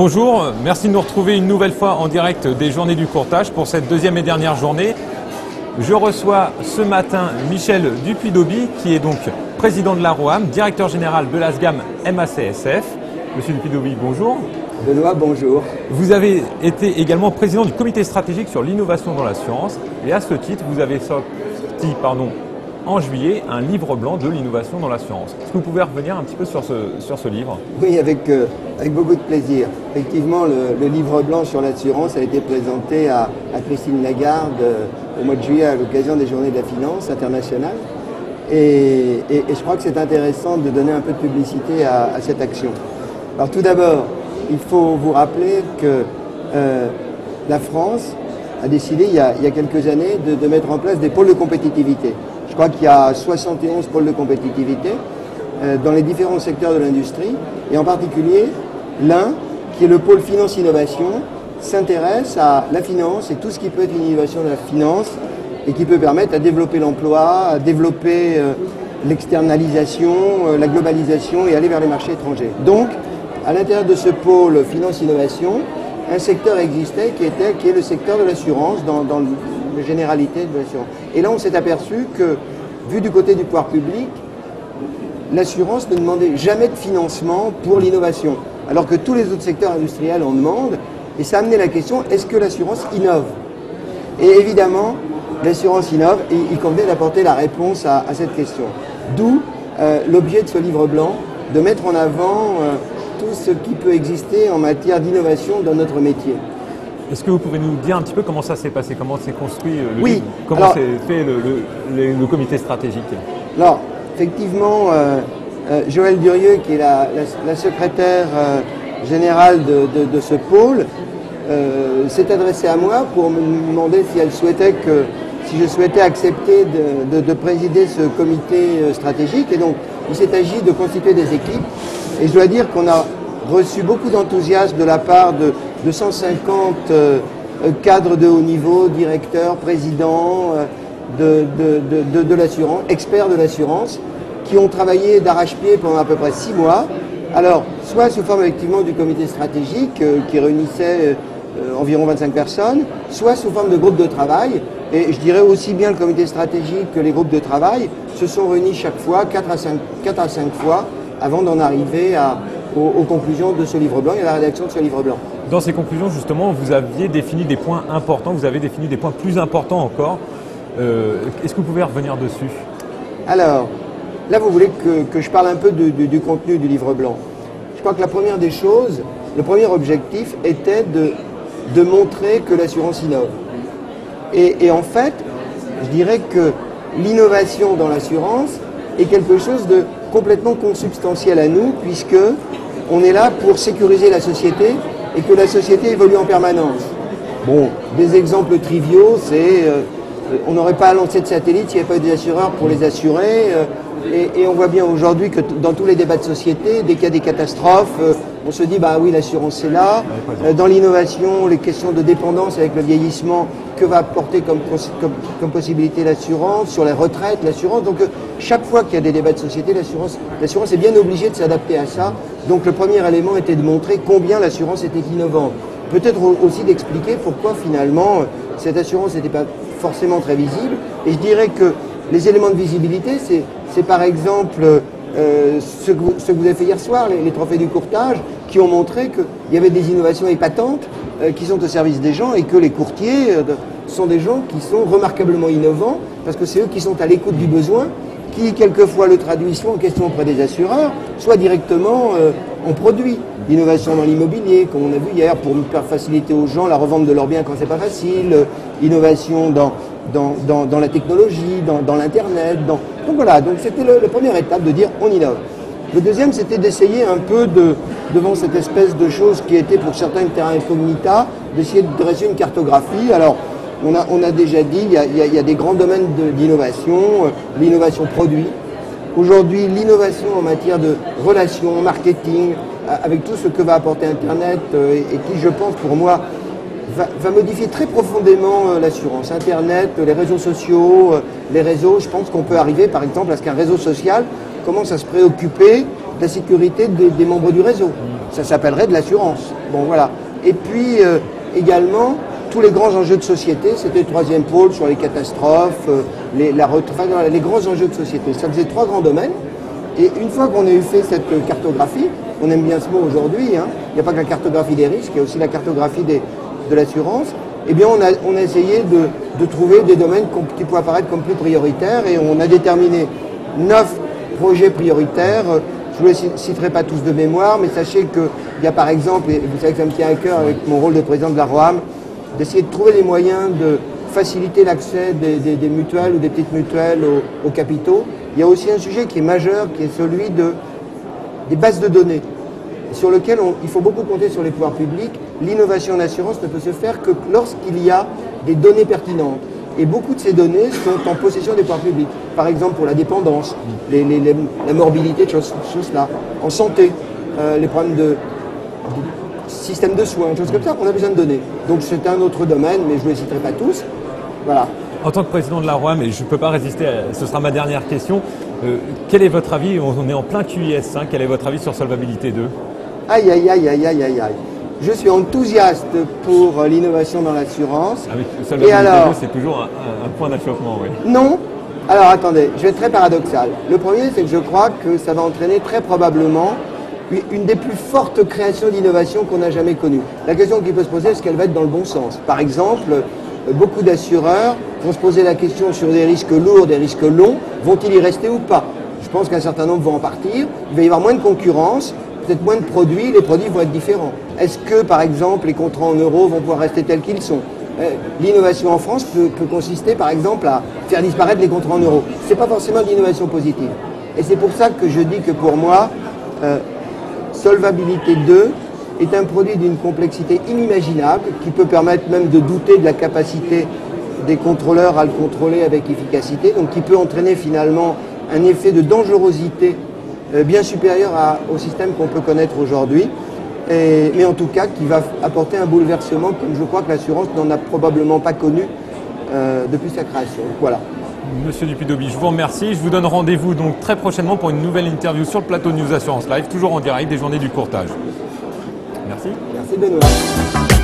Bonjour, merci de nous retrouver une nouvelle fois en direct des Journées du Courtage pour cette deuxième et dernière journée. Je reçois ce matin Michel Dupuy-Dauby qui est donc président de la ROAM, directeur général de l'ASGAM MACSF. Monsieur Dupuy-Dauby, bonjour. Benoît, bonjour. Vous avez été également président du comité stratégique sur l'innovation dans l'assurance et à ce titre, vous avez sorti en juillet un livre blanc de l'innovation dans l'assurance. Est-ce que vous pouvez revenir un petit peu sur ce livre? Oui, avec beaucoup de plaisir. Effectivement, le livre blanc sur l'assurance a été présenté à Christine Lagarde au mois de juillet à l'occasion des Journées de la Finance internationale. Et je crois que c'est intéressant de donner un peu de publicité à cette action. Alors tout d'abord, il faut vous rappeler que la France a décidé il y a quelques années de mettre en place des pôles de compétitivité. Je crois qu'il y a 71 pôles de compétitivité dans les différents secteurs de l'industrie et en particulier l'un qui est le pôle finance-innovation s'intéresse à la finance et tout ce qui peut être une innovation de la finance et qui peut permettre à développer l'emploi, à développer l'externalisation, la globalisation et aller vers les marchés étrangers. Donc, à l'intérieur de ce pôle finance-innovation, un secteur existait qui est le secteur de l'assurance dans la généralité de l'assurance. Et là, on s'est aperçu que, vu du côté du pouvoir public, l'assurance ne demandait jamais de financement pour l'innovation, alors que tous les autres secteurs industriels en demandent. Et ça a amené la question, est-ce que l'assurance innove? Et évidemment, l'assurance innove et il convenait d'apporter la réponse à cette question. D'où l'objet de ce livre blanc, de mettre en avant tout ce qui peut exister en matière d'innovation dans notre métier. Est-ce que vous pouvez nous dire un petit peu comment ça s'est passé, comment s'est construit le livre, comment s'est fait le comité stratégique? Alors, effectivement, Joëlle Durieux, qui est la secrétaire générale de ce pôle, s'est adressée à moi pour me demander si je souhaitais accepter de présider ce comité stratégique. Et donc, il s'est agi de constituer des équipes. Et je dois dire qu'on a reçu beaucoup d'enthousiasme de la part de 150 cadres de haut niveau, directeurs, présidents de l'assurance, experts de l'assurance, qui ont travaillé d'arrache-pied pendant à peu près 6 mois. Alors, soit sous forme effectivement du comité stratégique qui réunissait environ 25 personnes, soit sous forme de groupes de travail. Et je dirais aussi bien le comité stratégique que les groupes de travail se sont réunis chaque fois, 4 à 5 fois, avant d'en arriver aux conclusions de ce livre blanc et à la rédaction de ce livre blanc. Dans ces conclusions, justement, vous aviez défini des points importants, vous avez défini des points plus importants encore. Est-ce que vous pouvez revenir dessus? Alors, là, vous voulez que je parle un peu du contenu du livre blanc. Je crois que la première des choses, le premier objectif était de montrer que l'assurance innove. Et en fait, je dirais que l'innovation dans l'assurance est quelque chose de complètement consubstantiel à nous, puisque on est là pour sécuriser la société et que la société évolue en permanence. Bon, des exemples triviaux, c'est on n'aurait pas lancé de satellite s'il n'y avait pas eu des assureurs pour les assurer. Et on voit bien aujourd'hui que dans tous les débats de société, dès qu'il y a des catastrophes, on se dit, bah oui, l'assurance c'est là. Dans l'innovation, les questions de dépendance avec le vieillissement, que va apporter comme possibilité l'assurance, sur les retraites, l'assurance. Donc chaque fois qu'il y a des débats de société, l'assurance est bien obligée de s'adapter à ça. Donc le premier élément était de montrer combien l'assurance était innovante. Peut-être aussi d'expliquer pourquoi finalement cette assurance n'était pas forcément très visible. Et je dirais que les éléments de visibilité, c'est par exemple ce que vous avez fait hier soir, les trophées du courtage, qui ont montré qu'il y avait des innovations épatantes qui sont au service des gens et que les courtiers sont des gens qui sont remarquablement innovants parce que c'est eux qui sont à l'écoute du besoin, qui quelquefois le traduisent soit en question auprès des assureurs, soit directement en produit. L'innovation dans l'immobilier, comme on a vu hier, pour faciliter aux gens la revente de leurs biens quand c'est pas facile, innovation dans la technologie, dans l'Internet. Donc voilà, donc c'était la première étape de dire on innove. Le deuxième, c'était d'essayer un peu, devant cette espèce de chose qui était pour certains une terra incognita, d'essayer de dresser une cartographie. Alors, on a déjà dit, il y a des grands domaines d'innovation, l'innovation produit. Aujourd'hui, l'innovation en matière de relations, marketing, avec tout ce que va apporter Internet et qui, je pense, pour moi, va modifier très profondément l'assurance. Internet, les réseaux sociaux, les réseaux, je pense qu'on peut arriver, par exemple, à ce qu'un réseau social commence à se préoccuper la sécurité des membres du réseau. Ça s'appellerait de l'assurance. Bon, voilà. Et puis, également, tous les grands enjeux de société, c'était le troisième pôle sur les catastrophes, les grands enjeux de société. Ça faisait 3 grands domaines. Et une fois qu'on a eu fait cette cartographie, on aime bien ce mot aujourd'hui, hein, il n'y a pas que la cartographie des risques, il y a aussi la cartographie de l'assurance, eh bien on a essayé de trouver des domaines qui pouvaient apparaître comme plus prioritaires et on a déterminé 9 projets prioritaires. Je ne les citerai pas tous de mémoire, mais sachez qu'il y a par exemple, et vous savez que ça me tient à cœur avec mon rôle de président de la ROAM, d'essayer de trouver les moyens de faciliter l'accès des mutuelles ou des petites mutuelles aux capitaux. Il y a aussi un sujet qui est majeur, qui est celui des bases de données, sur lequel il faut beaucoup compter sur les pouvoirs publics. L'innovation en assurance ne peut se faire que lorsqu'il y a des données pertinentes. Et beaucoup de ces données sont en possession des pouvoirs publics. Par exemple pour la dépendance, la morbidité, de choses là. En santé, les problèmes de système de soins, choses comme ça, on a besoin de données. Donc c'est un autre domaine, mais je ne les citerai pas tous. Voilà. En tant que président de la ROAM, et je ne peux pas résister, ce sera ma dernière question, quel est votre avis, on est en plein QIS, hein, quel est votre avis sur Solvabilité 2? Aïe, aïe, aïe, aïe, aïe, aïe, aïe. Je suis enthousiaste pour l'innovation dans l'assurance. Avec Solvabilité 2, c'est toujours un point d'achoppement, oui. Non. Alors attendez, je vais être très paradoxal. Le premier, c'est que je crois que ça va entraîner très probablement une des plus fortes créations d'innovation qu'on a jamais connues. La question qui peut se poser, est-ce qu'elle va être dans le bon sens? Par exemple, beaucoup d'assureurs vont se poser la question sur des risques lourds, des risques longs, vont-ils y rester ou pas? Je pense qu'un certain nombre vont en partir, il va y avoir moins de concurrence, peut-être moins de produits, les produits vont être différents. Est-ce que, par exemple, les contrats en euros vont pouvoir rester tels qu'ils sont? L'innovation en France peut consister, par exemple, à faire disparaître les contrats en euros. Ce n'est pas forcément de l'innovation positive. Et c'est pour ça que je dis que pour moi, Solvabilité 2 est un produit d'une complexité inimaginable qui peut permettre même de douter de la capacité des contrôleurs à le contrôler avec efficacité, donc qui peut entraîner finalement un effet de dangerosité bien supérieur au système qu'on peut connaître aujourd'hui, mais en tout cas qui va apporter un bouleversement comme je crois que l'assurance n'en a probablement pas connu depuis sa création. Voilà. Monsieur Dupuy-Daubie, je vous remercie. Je vous donne rendez-vous donc très prochainement pour une nouvelle interview sur le plateau de News Assurance Live, toujours en direct des journées du courtage. Merci. Merci Benoît.